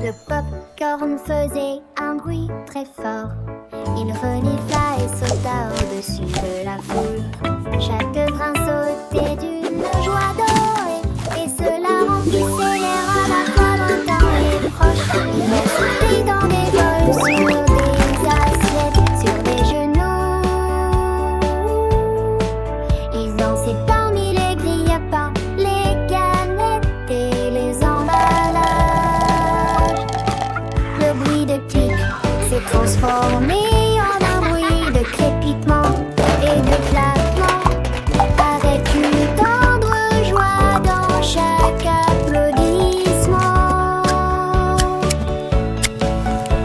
Le popcorn faisait un bruit très fort. Il renifla et sauta au-dessus de la foule. Chaque grain sautait d'une joie dorée, et cela remplissait l'air à la fois lointain et proche. Il sautait dans des bols, sur des assiettes, sur des genoux. Ils dansaient parmi les grille-pains, les canettes et les emballages. Le bruit de clic s'est transformé en un bruit de crépitement et de claquement, avec une tendre joie dans chaque applaudissement.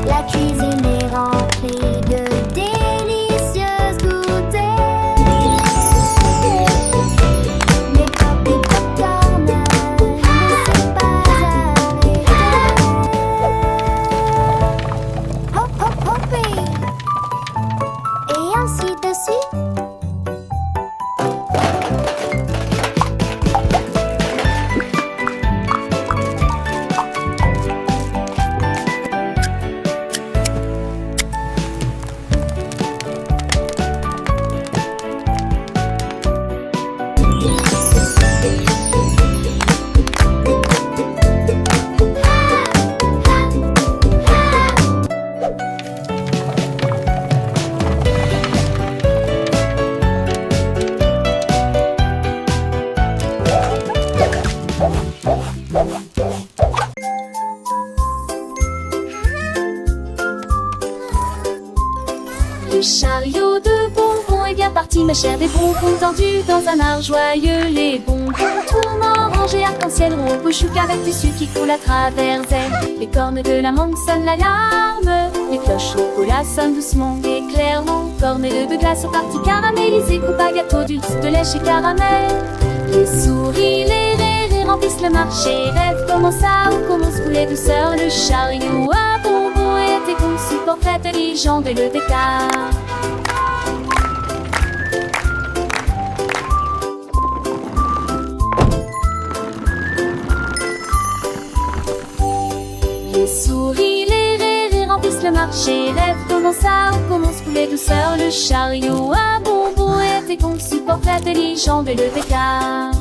La cuisine est remplie de délicieuses goûters. Mais Poppy Popcorn ne s'est pas arrêté. Hop hop hoppé, et ainsi de suite. Le chariot de bonbons est bien parti, ma chère, des bonbons tendus dans un art joyeux. Les bonbons tournant, rangés arc-en-ciel, rouge chouc avec du sucre qui coule à travers elles. Les cornes de la mangue sonnent l'alarme, les cloches au chocolat sonnent doucement et clairement. Cornets de glace aux parties caramélisées, coupe à gâteau, dulce de lait chez caramel. Les souris, les rires remplissent le marché. Rêve commence à ou commence couler douceur. Le chariot à bonbons était conçu pour faire intelligent dès le départ. Les souris, les rires remplissent le marché. Rêve commence à ou commence couler douceur. Le chariot à bonbons était conçu pour faire intelligent dès le départ.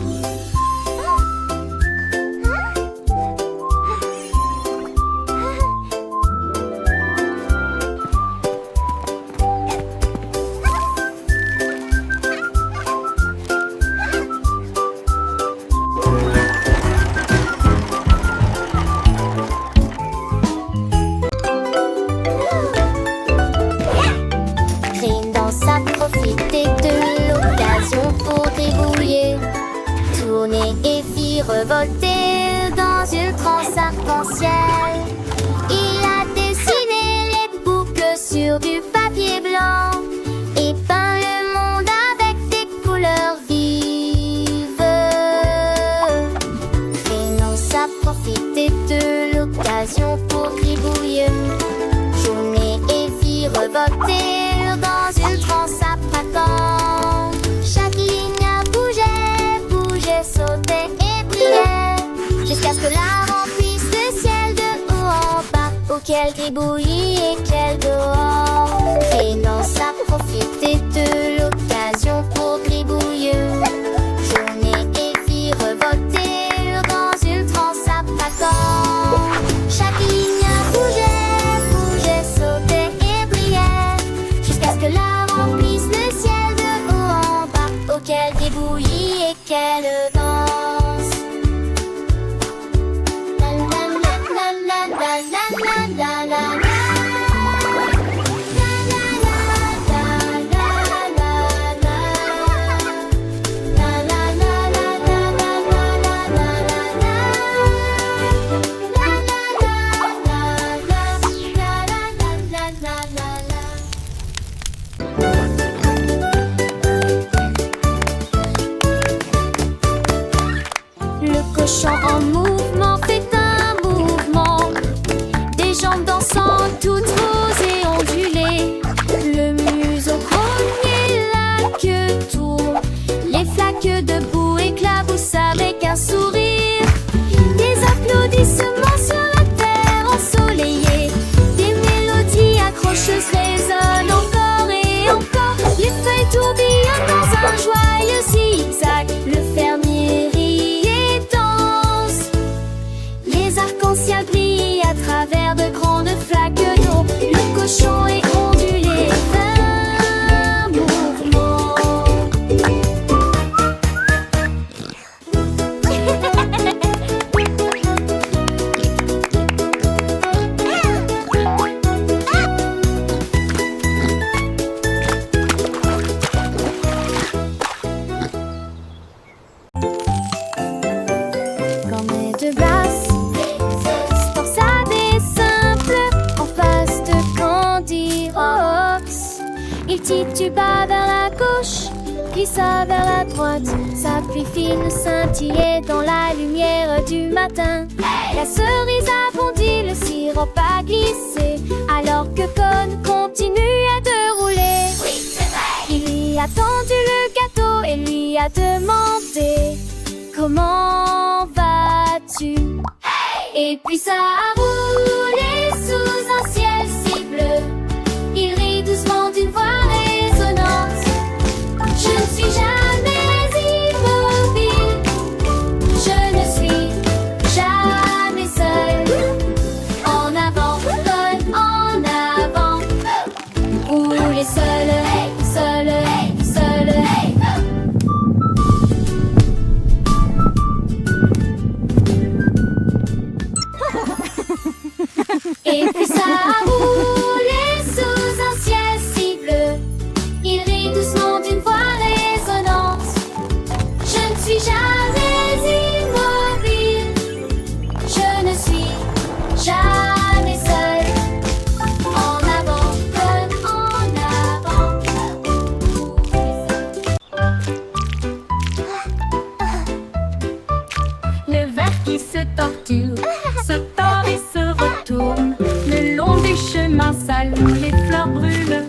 Green danse à profiter de l'occasion pour débrouiller, tourner et virevolter dans une transe arc-en-ciel. Il a dessiné les boucles sur du papier blanc et peint le monde avec des couleurs vives. Green danse à profiter de l'occasion pour gribouiller, tourner et virevolter dans une transe à printemps. Chaque ligne bougeait, sautait et brillait, jusqu'à ce que la remplisse le ciel de haut en bas. Oh, quel gribouillis et quel dehors! Finance à profiter de l'occasion pour gribouiller, tourner et virevolter dans une transe à printemps. Chaque ligne bougeait, sautait et brillait, jusqu'à ce que la remplisse le ciel de haut en bas. Oh, quel gribouillis et quelle danse! La la la la la la la la la la. Le cochon en mouvement fait un mouvement, des jambes dansant toutes roses et ondulées. Le museau grogné, la queue tourne, les flaques de boue éclaboussent avec un sourire. petit tuba vers la gauche, glissa vers la droite. Sa pluie fine scintillait dans la lumière du matin. La cerise a bondi, le sirop a glissé, alors que Con continuait de rouler. Oui, c'est vrai. Il lui a tendu le gâteau et lui a demandé: comment vas-tu? Et puis ça a roulé sous un ciel si bleu. Il rit doucement d'une voix résonnante: je ne suis jamais immobile, je ne suis jamais seul. En avant, Con, en avant. Roulez seul, seul, seul. Et puis ça a roulé sous un ciel si bleu. Il rit doucement d'une voix résonnante: je ne suis jamais immobile, je ne suis jamais seul. En avant, Con, en avant. Le verre qui se torture, se tord et se retourne. Le long des chemins sales où les fleurs brûlent,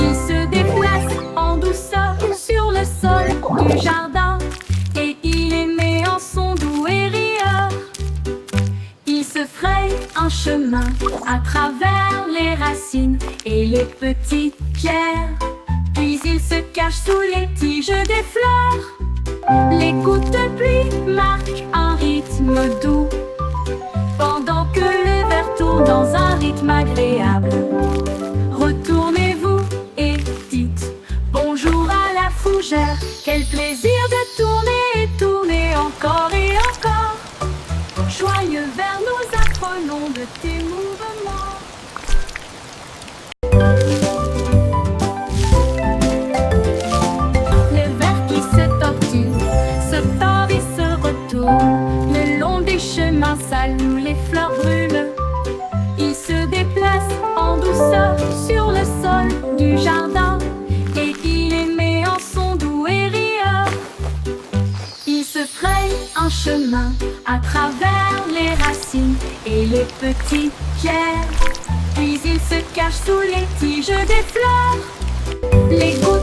il se déplace en douceur sur le sol du jardin, et il émet en son doux et rieur. Il se fraye un chemin à travers les racines et les petites pierres, puis il se cache sous les tiges des fleurs. Les gouttes de pluie marquent un rythme doux, pendant que le verre tourne dans un rythme agréable. Retournez-vous et dites bonjour à la fougère. Quel plaisir de tourner et tourner encore et encore. Joyeux verre, nous apprenons de tes mouvements. Le verre qui se tortue, se tord et se retourne. Le long des chemins sales où les fleurs brûlent, il se déplace en douceur sur le sol du jardin, et il émet en son doux et rieur. Il se fraye un chemin à travers les racines et les petites pierres, puis il se cache sous les tiges des fleurs. Les gouttes